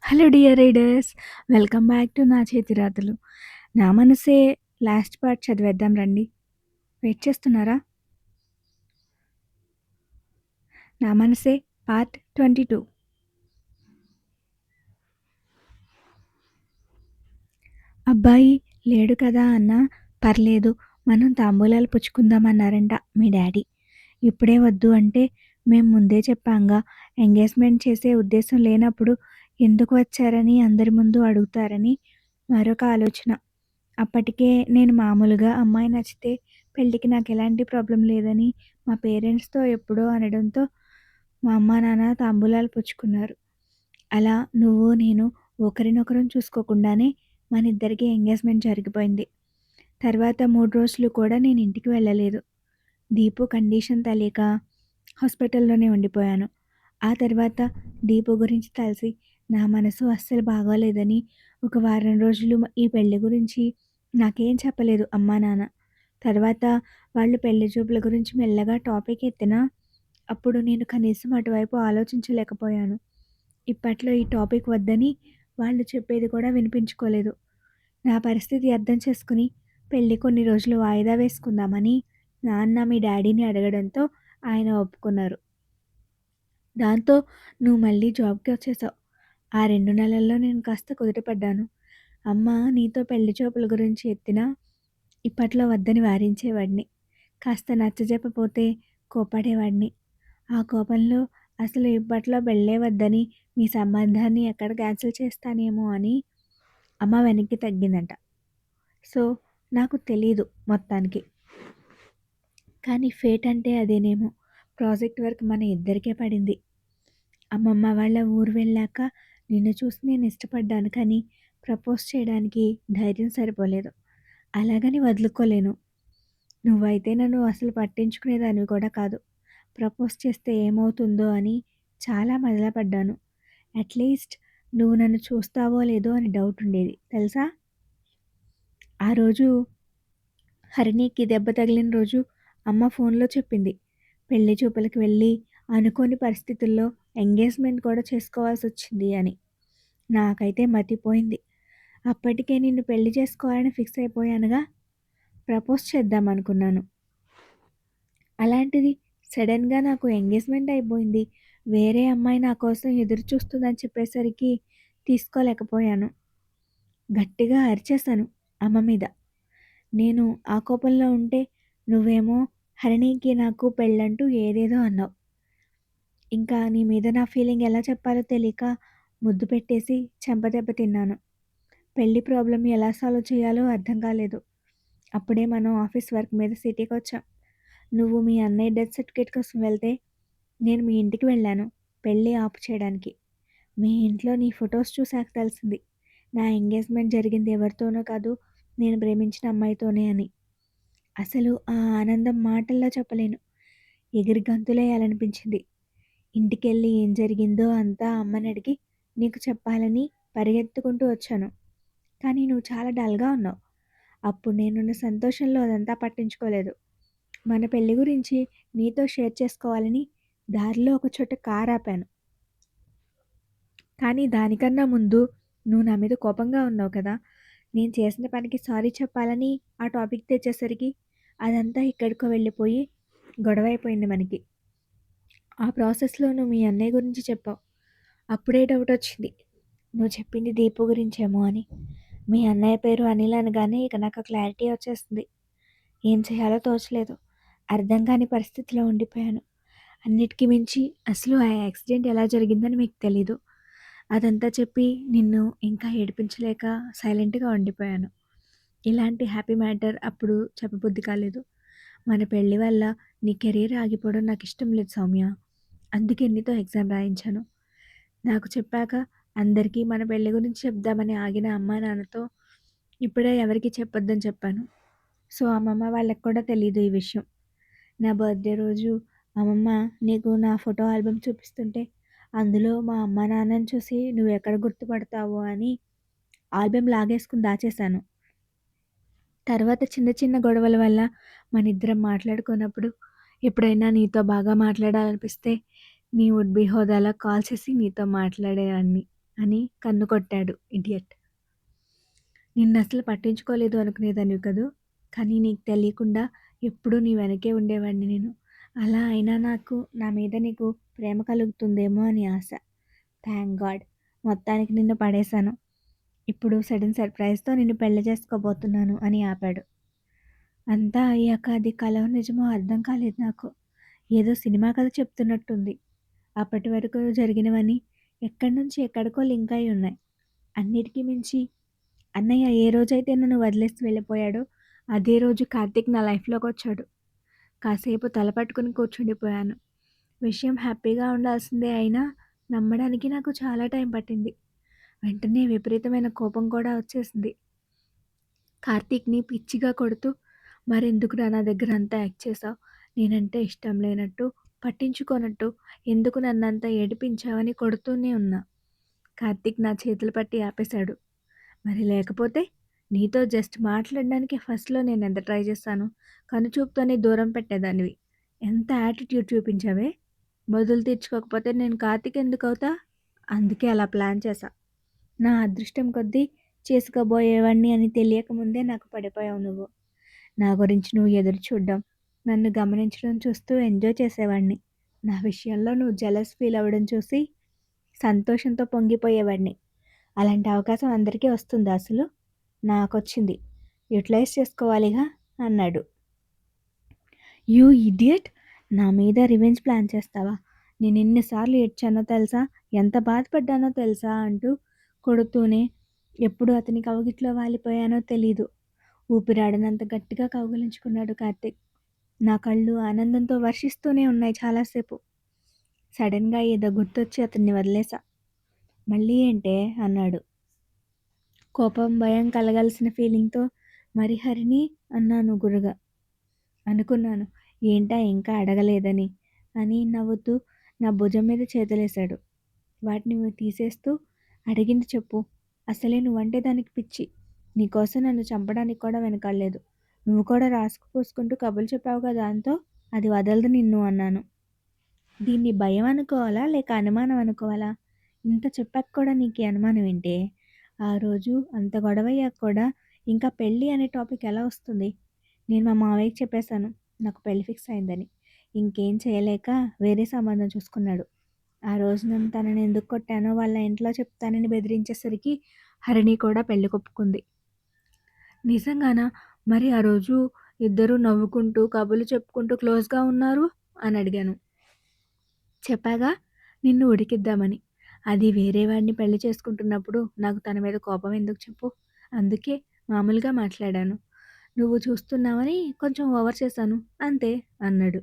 Hello dear readers, welcome back to నా చేతిరాతలు. నా మనసే లాస్ట్ పార్ట్ చదివేద్దాం రండి. వెయిట్ చేస్తున్నారా? నా మనసే పార్ట్ 22. అబ్బాయి లేడు కదా అన్న, పర్లేదు మనం తాంబూలాలు పుచ్చుకుందామన్నారంట మీ డాడీ. ఇప్పుడే వద్దు అంటే మేము ముందే చెప్పాంగా, ఎంగేజ్మెంట్ చేసే ఉద్దేశం లేనప్పుడు ఎందుకు వచ్చారని అందరి ముందు అడుగుతారని మరొక ఆలోచన. అప్పటికే నేను మామూలుగా అమ్మాయి నచ్చితే పెళ్ళికి నాకు ఎలాంటి ప్రాబ్లం లేదని మా పేరెంట్స్తో ఎప్పుడో అనడంతో మా అమ్మ నాన్న తాంబూలాలు పుచ్చుకున్నారు. అలా నువ్వు నేను ఒకరినొకరం చూసుకోకుండానే మన ఇద్దరికి ఎంగేజ్మెంట్ జరిగిపోయింది. తర్వాత 3 రోజులు కూడా నేను ఇంటికి వెళ్ళలేదు. దీపు కండిషన్ తెలియక హాస్పిటల్లోనే ఉండిపోయాను. ఆ తర్వాత దీపు గురించి తెలిసి నా మనసు అస్సలు బాగోలేదని ఒక వారం రోజులు ఈ పెళ్లి గురించి నాకేం చెప్పలేదు అమ్మా నాన్న. తర్వాత వాళ్ళు పెళ్లి చూపుల గురించి మెల్లగా టాపిక్ ఎత్తినా అప్పుడు నేను కనీసం అటువైపు ఆలోచించలేకపోయాను. ఇప్పట్లో ఈ టాపిక్ వద్దని వాళ్ళు చెప్పేది కూడా వినిపించుకోలేదు. నా పరిస్థితి అర్థం చేసుకుని పెళ్లి కొన్ని రోజులు వాయిదా వేసుకుందామని నాన్న మీ డాడీని అడగడంతో ఆయన ఒప్పుకున్నారు. దాంతో నువ్వు మళ్ళీ జాబ్కి వచ్చేసావు. ఆ 2 నెలల్లో నేను కాస్త కుదుటపడ్డాను. అమ్మ నీతో పెళ్లి చూపుల గురించి ఎత్తినా ఇప్పట్లో వద్దని వారించేవాడిని. కాస్త నచ్చజెప్పపోతే కోపడేవాడిని. ఆ కోపంలో అసలు ఇప్పట్లో పెళ్ళే వద్దని మీ సంబంధాన్ని ఎక్కడ క్యాన్సిల్ చేస్తానేమో అని అమ్మ వెనక్కి తగ్గిందంట. సో నాకు తెలీదు మొత్తానికి. కానీ ఫేట్ అంటే అదేనేమో. ప్రాజెక్ట్ వర్క్ మన ఇద్దరికే పడింది. అమ్మమ్మ వాళ్ళ ఊరు వెళ్ళాక నిన్ను చూసి నేను ఇష్టపడ్డాను, కానీ ప్రపోజ్ చేయడానికి ధైర్యం సరిపోలేదు. అలాగని వదులుకోలేను. నువ్వైతే నన్ను అసలు పట్టించుకునేదానివి కూడా కాదు. ప్రపోజ్ చేస్తే ఏమవుతుందో అని చాలా మదనపడ్డాను. అట్లీస్ట్ నువ్వు నన్ను చూస్తావో లేదో అని డౌట్ ఉండేది తెలుసా. ఆ రోజు హరిణికి దెబ్బ తగిలిన రోజు అమ్మ ఫోన్లో చెప్పింది. పెళ్లి చూపులకు వెళ్ళి అనుకోని పరిస్థితుల్లో ఎంగేజ్మెంట్ కూడా చేసుకోవాల్సి వచ్చింది అని. నాకైతే మతిపోయింది. అప్పటికే నిన్ను పెళ్లి చేసుకోవాలని ఫిక్స్ అయిపోయానుగా. ప్రపోజ్ చేద్దాం అనుకున్నాను. అలాంటిది సడన్గా నాకు ఎంగేజ్మెంట్ అయిపోయింది. వేరే అమ్మాయి నా కోసం ఎదురు చూస్తుందని చెప్పేసరికి తీసుకోలేకపోయాను. గట్టిగా అరిచేశాను అమ్మ మీద. నేను ఆ కోపంలో ఉంటే నువ్వేమో హరిణికి నాకు పెళ్ళంటూ ఏదేదో అన్నావు. ఇంకా నీ మీద నా ఫీలింగ్ ఎలా చెప్పాలో తెలియక ముద్దు పెట్టేసి చెంపదెబ్బ తిన్నాను. పెళ్లి ప్రాబ్లం ఎలా సాల్వ్ చేయాలో అర్థం కాలేదు. అప్పుడే మనం ఆఫీస్ వర్క్ మీద సిటీకి వచ్చాం. నువ్వు మీ అన్నయ్య డెత్ సర్టిఫికేట్ కోసం వెళ్తే నేను మీ ఇంటికి వెళ్ళాను పెళ్ళి ఆపు చేయడానికి. మీ ఇంట్లో నీ ఫొటోస్ చూశాక తెలిసింది నా ఎంగేజ్మెంట్ జరిగింది ఎవరితోనో కాదు, నేను ప్రేమించిన అమ్మాయితోనే అని. అసలు ఆ ఆనందం మాటల్లో చెప్పలేను. ఎగిరి గంతులేయాలనిపించింది. ఇంటికెళ్ళి ఏం జరిగిందో అంతా అమ్మని అడిగి నీకు చెప్పాలని పరిగెత్తుకుంటూ వచ్చాను. కానీ నువ్వు చాలా డల్గా ఉన్నావు. అప్పుడు నేనున్న సంతోషంలో అదంతా పట్టించుకోలేదు. మన పెళ్లి గురించి నీతో షేర్ చేసుకోవాలని దారిలో ఒక చోట కారు ఆపాను. కానీ దానికన్నా ముందు నువ్వు నా మీద కోపంగా ఉన్నావు కదా. నేను చేసిన పనికి సారీ చెప్పాలని ఆ టాపిక్ తెచ్చేసరికి అదంతా ఎక్కడికో వెళ్ళిపోయి గొడవ అయిపోయింది మనకి. ఆ ప్రాసెస్లో నువ్వు మీ అన్నయ్య గురించి చెప్పావు. అప్పుడే డౌట్ వచ్చింది నువ్వు చెప్పింది దీపు గురించేమో అని. మీ అన్నయ్య పేరు అనిల్ అనగానే ఇక నాకు క్లారిటీ వచ్చేస్తుంది. ఏం చేయాలో తోచలేదు. అర్థం కాని పరిస్థితిలో ఉండిపోయాను. అన్నిటికీ మించి అసలు ఆ యాక్సిడెంట్ ఎలా జరిగిందని మీకు తెలీదు. అదంతా చెప్పి నిన్ను ఇంకా ఏడిపించలేక సైలెంట్గా ఉండిపోయాను. ఇలాంటి హ్యాపీ మ్యాటర్ అప్పుడు చెప్పబుద్ధి కాలేదు. మన పెళ్లి వల్ల నీ కెరీర్ ఆగిపోవడం నాకు ఇష్టం లేదు సౌమ్య. అందుకే నీతో ఎగ్జామ్ రాయించాను. నాకు చెప్పాక అందరికీ మన పెళ్లి గురించి చెప్దామని ఆగిన అమ్మా నాన్నతో ఇప్పుడే ఎవరికి చెప్పొద్దని చెప్పాను. సో అమ్మమ్మ వాళ్ళకి కూడా తెలీదు ఈ విషయం. నా బర్త్డే రోజు అమ్మమ్మ నీకు నా ఫోటో ఆల్బమ్ చూపిస్తుంటే అందులో మా అమ్మ నాన్నని చూసి నువ్వు ఎక్కడ గుర్తుపడతావో అని ఆల్బమ్ లాగేసుకుని దాచేశాను. తర్వాత చిన్న చిన్న గొడవల వల్ల మన ఇద్దరం మాట్లాడుకున్నప్పుడు ఎప్పుడైనా నీతో బాగా మాట్లాడాలనిపిస్తే నీ వుడ్ బి హోదాలో కాల్ చేసి నీతో మాట్లాడేవాడిని. అని కన్ను కొట్టాడు ఇడియట్. నిన్నసలు పట్టించుకోలేదు అనుకునేదానివి కదూ! కానీ నీకు తెలియకుండా ఎప్పుడూ నీ వెనకే ఉండేవాడిని నేను. అలా అయినా నా మీద నీకు ప్రేమ కలుగుతుందేమో అని ఆశ. Thank God! మొత్తానికి నిన్ను పడేశాను. ఇప్పుడు సడెన్ సర్ప్రైజ్‌తో నిన్ను పెళ్లి చేసుకోబోతున్నాను అని ఆపాడు. అంతా అయ్యాక అది కలో నిజమో అర్థం కాలేదు నాకు. ఏదో సినిమా కథ చెప్తున్నట్టుంది. అప్పటి వరకు జరిగినవన్నీ ఎక్కడి నుంచి ఎక్కడికో లింక్ అయి ఉన్నాయి. అన్నిటికి మించి అన్నయ్య ఏ రోజైతే నన్ను వదిలేసి వెళ్ళిపోయాడో అదే రోజు కార్తీక్ నా లైఫ్‌లోకొచ్చాడు. కాసేపు తల పట్టుకుని కూర్చుండిపోయాను. విషయం హ్యాపీగా ఉండాల్సిందే అయినా నమ్మడానికి నాకు చాలా టైం పట్టింది. వెంటనే విపరీతమైన కోపం కూడా వచ్చేసింది. కార్తీక్‌ని పిచ్చిగా కొడుతూ మరెందుకురా నా దగ్గర అంతా యాక్ట్ చేశావు? నేనంటే ఇష్టం లేనట్టు, పట్టించుకోనట్టు, ఎందుకు నన్నంత ఏడిపించావని కొడుతూనే ఉన్నా. కార్తీక్ నా చేతులు పట్టి ఆపేశాడు. మరి లేకపోతే? నీతో జస్ట్ మాట్లాడడానికి ఫస్ట్‌లో నేనెంత ట్రై చేశాను. కనుచూపుతోనే దూరం పెట్టేదానివి. ఎంత యాటిట్యూడ్ చూపించావే! బదులు తీర్చుకోకపోతే నేను కార్తీక్ ఎందుకవుతా? అందుకే అలా ప్లాన్ చేశా. నా అదృష్టం కొద్దీ చేసుకోబోయేవాడిని అని తెలియకముందే నాకు పడిపోయావు నువ్వు. నా గురించి నువ్వు ఎదురు చూడ్డం, నన్ను గమనించడం చూస్తూ ఎంజాయ్ చేసేవాడిని. నా విషయంలో నువ్వు జెలస్ ఫీల్ అవ్వడం చూసి సంతోషంతో పొంగిపోయేవాడిని. అలాంటి అవకాశం అందరికీ వస్తుందా అసలు? నాకొచ్చింది. యుటిలైజ్ చేసుకోవాలిగా అన్నాడు. You idiot! నా మీద రివెంజ్ ప్లాన్ చేస్తావా? నేనెన్ని సార్లు ఏడ్చానో తెలుసా? ఎంత బాధపడ్డానో తెలుసా? అంటూ కొడుతూనే ఎప్పుడు అతని కౌగిట్లో వాలిపోయానో తెలీదు. ఊపిరాడనంత గట్టిగా కౌగిలించుకున్నాడు కార్తీక్. నా కళ్ళు ఆనందంతో వర్షిస్తూనే ఉన్నాయి చాలాసేపు. సడన్‌గా ఏదో గుర్తొచ్చి అతన్ని వదిలేశా. మళ్ళీ ఏంటే? అన్నాడు. కోపం, భయం కలగాల్సిన ఫీలింగ్‌తో మరి హరిని అన్నాను గుర్రుగా. అనుకున్నాను. ఏంటా ఇంకా అడగలేదని అని నవ్వుతూ నా భుజం మీద చేతులేశాడు. వాటిని తీసేస్తూ అడిగింది చెప్పు. అసలే నువ్వంటే దానికి పిచ్చి. నీకోసం నన్ను చంపడానికి కూడా వెనకాడలేదు. నువ్వు కూడా రాసుకు పూసుకుంటూ కబుర్లు చెప్పావుగా దాంతో. అది వదలదు నిన్ను అన్నాను. దీన్ని భయం అనుకోవాలా? లేక అనుమానం అనుకోవాలా? ఇంత చెప్పాక కూడా నీకీ అనుమానం ఏంటే? ఆ రోజు అంత గొడవయ్యాక కూడా ఇంకా పెళ్ళి అనే టాపిక్ ఎలా వస్తుంది? నేను మా మావయ్యకి చెప్పేశాను. నాకు పెళ్లి ఫిక్స్ అయిందని. ఇంకేం చేయలేక వేరే సంబంధం చూసుకున్నాడు. ఆ రోజు నేను తనని ఎందుకు కొట్టానో వాళ్ళ ఇంట్లో చెప్తానని బెదిరించేసరికి హరిణి కూడా పెళ్ళికొప్పుకుంది. నిజంగానా? మరి ఆ రోజు ఇద్దరూ నవ్వుకుంటూ, కబుర్లు చెప్పుకుంటూ క్లోజ్‌గా ఉన్నారు అని అడిగాను. చెప్పాగా నిన్ను ఉడికిద్దామని. అది వేరే వాడిని పెళ్లి చేసుకుంటున్నప్పుడు నాకు తన మీద కోపం ఎందుకు చెప్పు? అందుకే మామూలుగా మాట్లాడాను. నువ్వు చూస్తున్నావని కొంచెం ఓవర్ చేశాను అంతే అన్నాడు.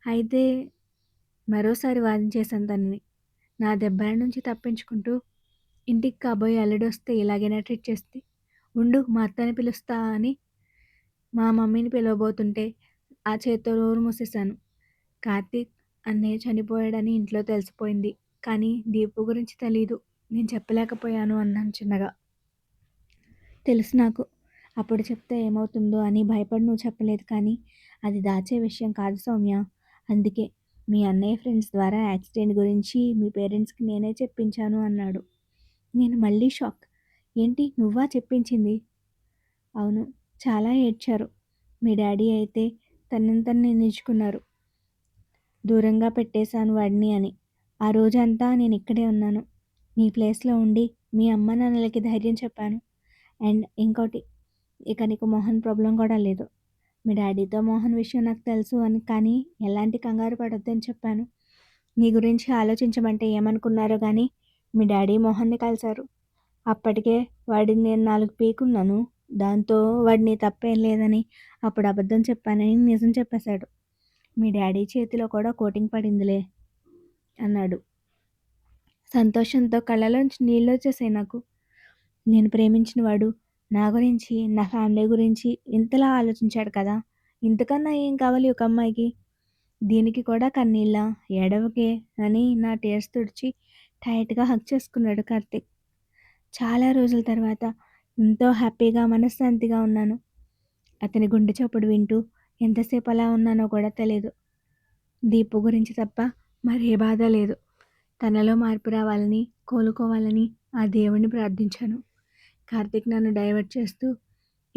అయితే మరోసారి వాదించేశాను తనని. నా దెబ్బల నుంచి తప్పించుకుంటూ ఇంటికి కాబోయే అల్లుడొస్తే ఇలాగేనా ట్రీట్ చేస్తే? ఉండు మా అత్తని పిలుస్తా అని మా మమ్మీని పిలవబోతుంటే ఆ చేత్తో నోరు మూసేశాను. కార్తీక్ అన్నయ్య చనిపోయాడని ఇంట్లో తెలిసిపోయింది. కానీ దీపు గురించి తెలీదు. నేను చెప్పలేకపోయాను అన్నాను చిన్నగా. తెలుసు నాకు. అప్పుడు చెప్తే ఏమవుతుందో అని భయపడి నువ్వు చెప్పలేదు కానీ అది దాచే విషయం కాదు సౌమ్య. అందుకే మీ అన్నయ్య ఫ్రెండ్స్ ద్వారా యాక్సిడెంట్ గురించి మీ పేరెంట్స్‌కి నేనే చెప్పించాను అన్నాడు. నేను మళ్ళీ షాక్. ఏంటి నువ్వా చెప్పించింది? అవును. చాలా ఏడ్చారు. మీ డ్యాడీ అయితే తనని తను నిందించుకున్నారు. దూరంగా పెట్టేశాను వాడిని అని. ఆ రోజంతా నేనిక్కడే ఉన్నాను. నీ ప్లేస్‌లో ఉండి మీ అమ్మ నాన్నలకి ధైర్యం చెప్పాను. అండ్ ఇంకోటి ఇక నీకు మోహన్ ప్రాబ్లమ్ కూడా లేదు. మీ డ్యాడీతో మోహన్ విషయం నాకు తెలుసు అని కానీ ఎలాంటి కంగారు పడొద్దని చెప్పాను. నీ గురించి ఆలోచించమంటే ఏమనుకున్నారో గానీ మీ డ్యాడీ మోహన్‌ని కలిసారు. అప్పటికే వాడిని నేను 4 పీకున్నాను. దాంతో వాడు నీ తప్పేం లేదని, అప్పుడు అబద్ధం చెప్పానని నిజం చెప్పేశాడు. మీ డ్యాడీ చేతిలో కూడా కోటింగ్ పడిందిలే అన్నాడు. సంతోషంతో కళ్ళలోంచి నీళ్ళొచ్చేసాయి నాకు. నేను ప్రేమించిన వాడు నా గురించి, నా ఫ్యామిలీ గురించి ఇంతలా ఆలోచించాడు కదా! ఇంతకన్నా ఏం కావాలి ఒక అమ్మాయికి? దీనికి కూడా కన్నీళ్ళా? ఏడవకే అని నా టీయర్స్ తుడిచి టైట్‌గా హగ్ చేసుకున్నాడు కార్తీక్. చాలా రోజుల తర్వాత ఎంతో హ్యాపీగా, మనశ్శాంతిగా ఉన్నాను. అతని గుండె చప్పుడు వింటూ ఎంతసేపు అలా ఉన్నానో కూడా తెలీదు. దీపు గురించి తప్ప మరే బాధ లేదు. తనలో మార్పు రావాలని కోలుకోవాలని ఆ దేవుడిని ప్రార్థించాను. కార్తీక్ నన్ను డైవర్ట్ చేస్తూ,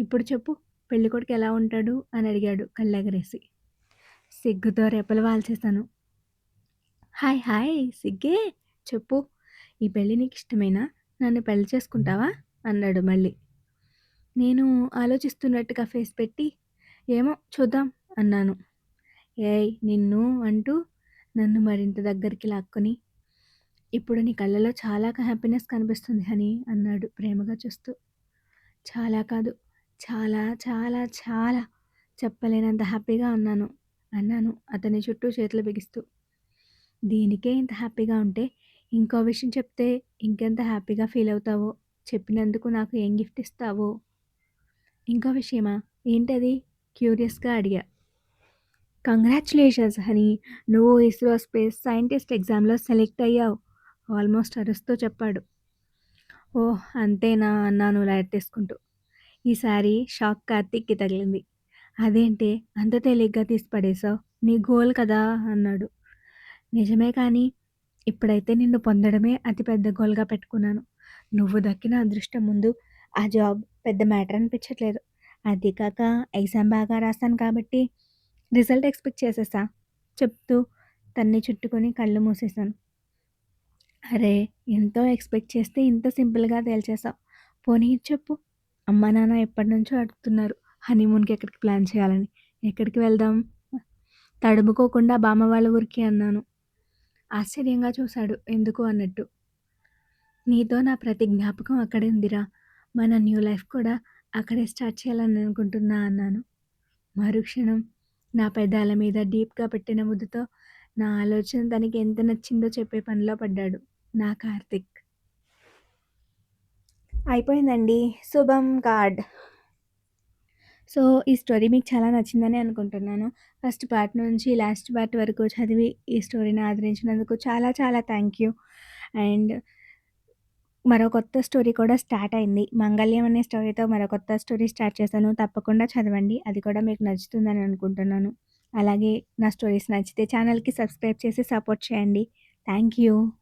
"ఇప్పుడు చెప్పు పెళ్ళికొడుకు ఎలా ఉంటాడు?" అని అడిగాడు కళ్ళెగరేసి. సిగ్గుతో రెప్పలు వాల్చేశాను. హాయ్ హాయ్ సిగ్గే చెప్పు. ఈ పెళ్ళి నీకిష్టమేనా? నన్ను పెళ్లి చేసుకుంటావా? అన్నాడు మళ్ళీ. నేను ఆలోచిస్తున్నట్టుగా ఫేస్ పెట్టి, ఏమో చూద్దాం అన్నాను. ఏయ్ నిన్ను అంటూ నన్ను మరింత దగ్గరికి లాక్కొని, ఇప్పుడు నీ కళ్ళలో చాలా హ్యాపీనెస్ కనిపిస్తుంది హనీ అన్నాడు ప్రేమగా చూస్తూ. చాలా కాదు, చాలా చాలా చాలా చెప్పలేనంత హ్యాపీగా ఉన్నాను అన్నాను అతని చుట్టూ చేతులు బిగిస్తూ. దీనికే ఇంత హ్యాపీగా ఉంటే ఇంకో విషయం చెప్తే ఇంకెంత హ్యాపీగా ఫీల్ అవుతావో, చెప్పినందుకు నాకు ఏం గిఫ్ట్ ఇస్తావో. ఇంకో విషయమా? ఏంటది? క్యూరియస్గా అడిగా. కంగ్రాచ్యులేషన్స్ హనీ, నువ్వు ఇస్రో స్పేస్ సైంటిస్ట్ ఎగ్జామ్లో సెలెక్ట్ అయ్యావు ఆల్మోస్ట్ అరుస్తూ చెప్పాడు. ఓహ్ అంతేనా అన్నాను లైట్ తీసుకుంటూ. ఈసారి షాక్ కార్తీక్కి తగిలింది. అదేంటే అంత తేలిగ్గా తీసి పడేశావు, నీ గోల్ కదా అన్నాడు. నిజమే కానీ ఇప్పుడైతే నిన్ను పొందడమే అతిపెద్ద గోల్గా పెట్టుకున్నాను. నువ్వు దక్కిన అదృష్టం ముందు ఆ జాబ్ పెద్ద మ్యాటర్ అనిపించట్లేదు. అది కాక ఎగ్జామ్ బాగా రాస్తాను కాబట్టి రిజల్ట్ ఎక్స్పెక్ట్ చేసేసా చెప్తూ తన్ని చుట్టుకొని కళ్ళు మూసేశాను. అరే ఎంతో ఎక్స్పెక్ట్ చేస్తే ఇంత సింపుల్గా తేల్చేసావు. పోనీ ఇది చెప్పు. అమ్మా నాన్న ఎప్పటి నుంచో అడుగుతున్నారు హనీమూన్కి ఎక్కడికి ప్లాన్ చేయాలని. ఎక్కడికి వెళ్దాం? తడుముకోకుండా బామ్మ వాళ్ళ ఊరికి అన్నాను. ఆశ్చర్యంగా చూశాడు ఎందుకు అన్నట్టు. నీతో నా ప్రతి జ్ఞాపకం అక్కడే ఉందిరా, మన న్యూ లైఫ్ కూడా అక్కడే స్టార్ట్ చేయాలని అనుకుంటున్నా అన్నాను. మరుక్షణం నా పెదాల మీద డీప్గా పెట్టిన ముద్దుతో నా ఆలోచన తనకి ఎంత నచ్చిందో చెప్పే పనిలో పడ్డాడు నా కార్తిక్. అయిపోయిందండి. శుభం కార్డ్. సో ఈ స్టోరీ మీకు చాలా నచ్చిందని అనుకుంటున్నాను. ఫస్ట్ పార్ట్ నుంచి లాస్ట్ పార్ట్ వరకు చదివి ఈ స్టోరీని ఆదరించినందుకు చాలా చాలా థ్యాంక్ యూ. అండ్ మరో కొత్త స్టోరీ కూడా స్టార్ట్ అయింది. 'మంగళ్యం' అనే స్టోరీతో మరో కొత్త స్టోరీ స్టార్ట్ చేశాను. తప్పకుండా చదవండి. అది కూడా మీకు నచ్చుతుందని అనుకుంటున్నాను. అలాగే నా స్టోరీస్ నచ్చితే ఛానల్‌కి సబ్స్క్రైబ్ చేసి సపోర్ట్ చేయండి. Thank you.